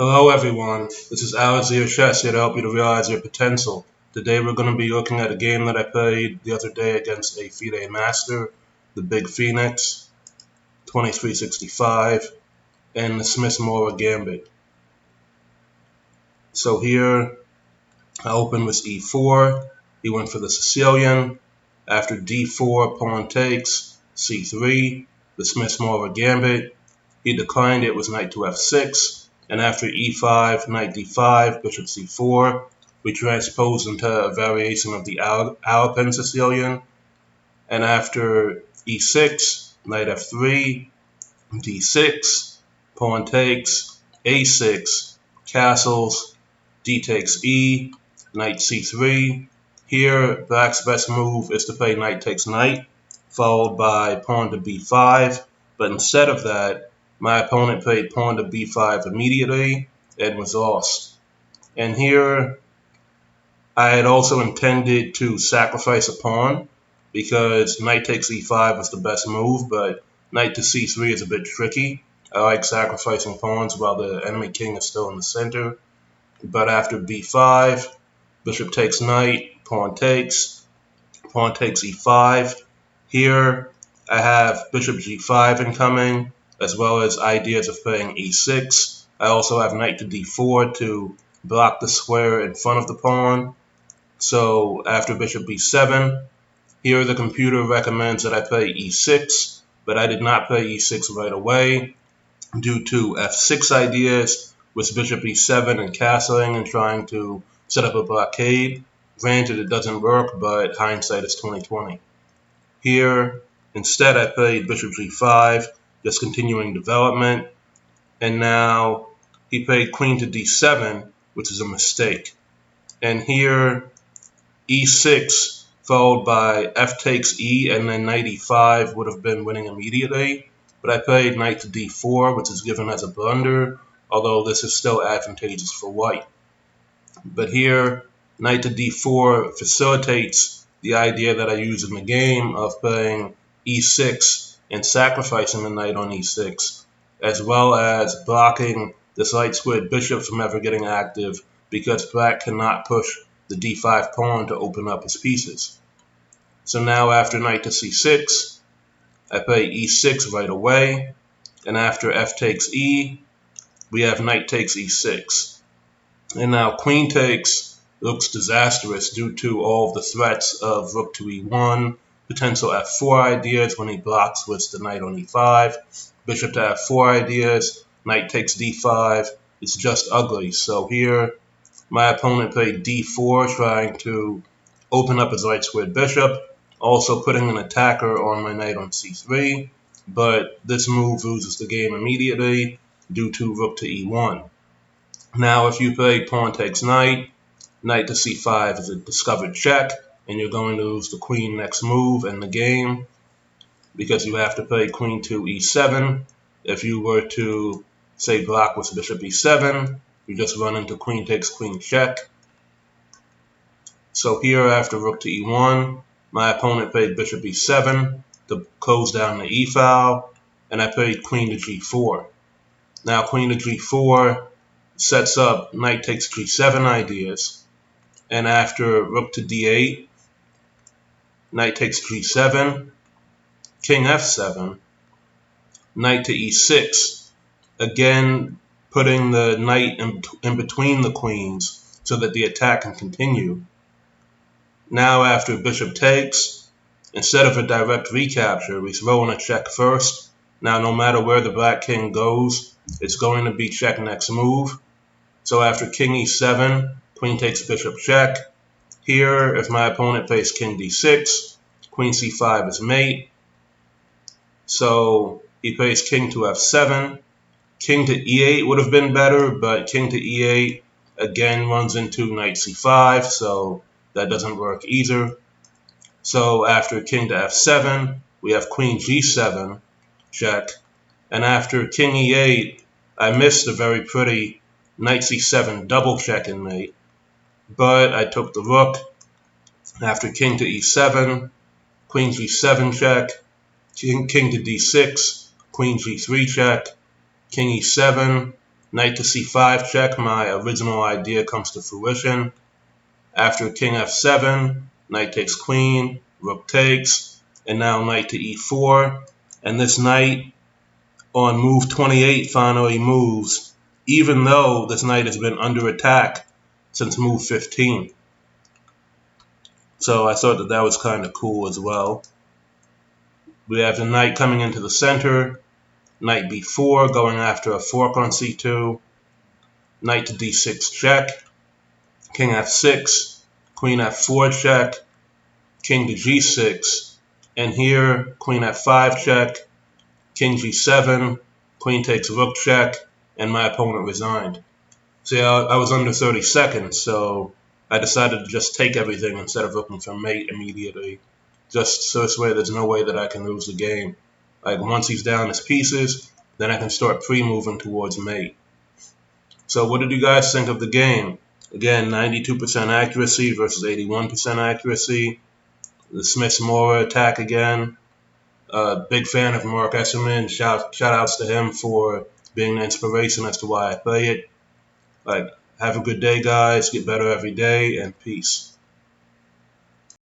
Hello everyone, this is AlezierChessYT here to help you to realize your potential. Today we're going to be looking at a game that I played the other day against a FIDE master, the Big Phoenix, 2365, and the Smith-Morra Gambit. So here, I opened with e4, he went for the Sicilian, after d4, pawn takes, c3, the Smith-Morra Gambit, he declined it with knight to f6, and after e5, knight d5, bishop c4, we transposed into a variation of the Alpen Sicilian, and after e6, knight f3, d6, pawn takes, a6, castles, d takes e, knight c3. Here, black's best move is to play knight takes knight, followed by pawn to b5, but instead of that, my opponent played pawn to b5 immediately and was lost. And here, I had also intended to sacrifice a pawn because knight takes e5 was the best move, but knight to c3 is a bit tricky. I like sacrificing pawns while the enemy king is still in the center. But after b5, bishop takes knight, pawn takes e5. Here, I have bishop g5 incoming, as well as ideas of playing e6. I also have knight to d4 to block the square in front of the pawn. So after bishop b7, here the computer recommends that I play e6, but I did not play e6 right away due to f6 ideas with bishop e7 and castling and trying to set up a blockade. Granted, it doesn't work, but hindsight is 20/20. Here, instead I played bishop g5, just continuing development, and now he played queen to d7, which is a mistake. And here, e6 followed by f takes e and then knight e5 would have been winning immediately, but I played knight to d4, which is given as a blunder, although this is still advantageous for white. But here, knight to d4 facilitates the idea that I use in the game of playing e6 and sacrificing the knight on e6, as well as blocking this light squared bishop from ever getting active because black cannot push the d5 pawn to open up his pieces. So now after knight to c6, I play e6 right away, and after f takes e, we have knight takes e6. And now queen takes looks disastrous due to all of the threats of rook to e1, potential f4 ideas when he blocks with the knight on e5, bishop to f4 ideas, knight takes d5. It's just ugly. So here, my opponent played d4, trying to open up his right squared bishop, also putting an attacker on my knight on c3, but this move loses the game immediately due to rook to e1. Now, if you play pawn takes knight, knight to c5 is a discovered check, and you're going to lose the queen next move in the game because you have to play queen to e7. If you were to, say, block with bishop e7, you just run into queen takes queen check. So here, after rook to e1, my opponent played bishop e7 to close down the e-file, and I played queen to g4. Now, queen to g4 sets up knight takes g7 ideas, and after rook to d8, knight takes g7, king f7, knight to e6, again putting the knight in between the queens so that the attack can continue. Now after bishop takes, instead of a direct recapture, we throw in a check first. Now no matter where the black king goes, it's going to be check next move. So after king e7, queen takes bishop check. Here, if my opponent plays king d6, queen c5 is mate. So he plays king to f7. King to e8 would have been better, but king to e8 again runs into knight c5, so that doesn't work either. So after king to f7, we have queen g7, check. And after king e8, I missed a very pretty knight c7 double check in mate, but I took the rook. After king to e7, queen g7 check, king to d6, queen g3 check, king e7, Knight to c5 check, my original idea comes to fruition. After king f7, knight takes queen, rook takes, and now knight to e4. And this knight on move 28 finally moves, even though this knight has been under attack since move 15. So I thought that was kind of cool as well. We have the knight coming into the center, knight b4 going after a fork on c2, knight to d6 check, king f6, queen f4 check, king to g6, and here queen f5 check, king g7, queen takes rook check, and my opponent resigned. See, I was under 30 seconds, so I decided to just take everything instead of looking for mate immediately. Just so this way there's no way that I can lose the game. Like, once he's down his pieces, then I can start pre-moving towards mate. So what did you guys think of the game? Again, 92% accuracy versus 81% accuracy. The Smith-Morra attack again. Big fan of Marc Esserman. Shout outs to him for being the inspiration as to why I play it. Like, have a good day, guys. Get better every day, and peace.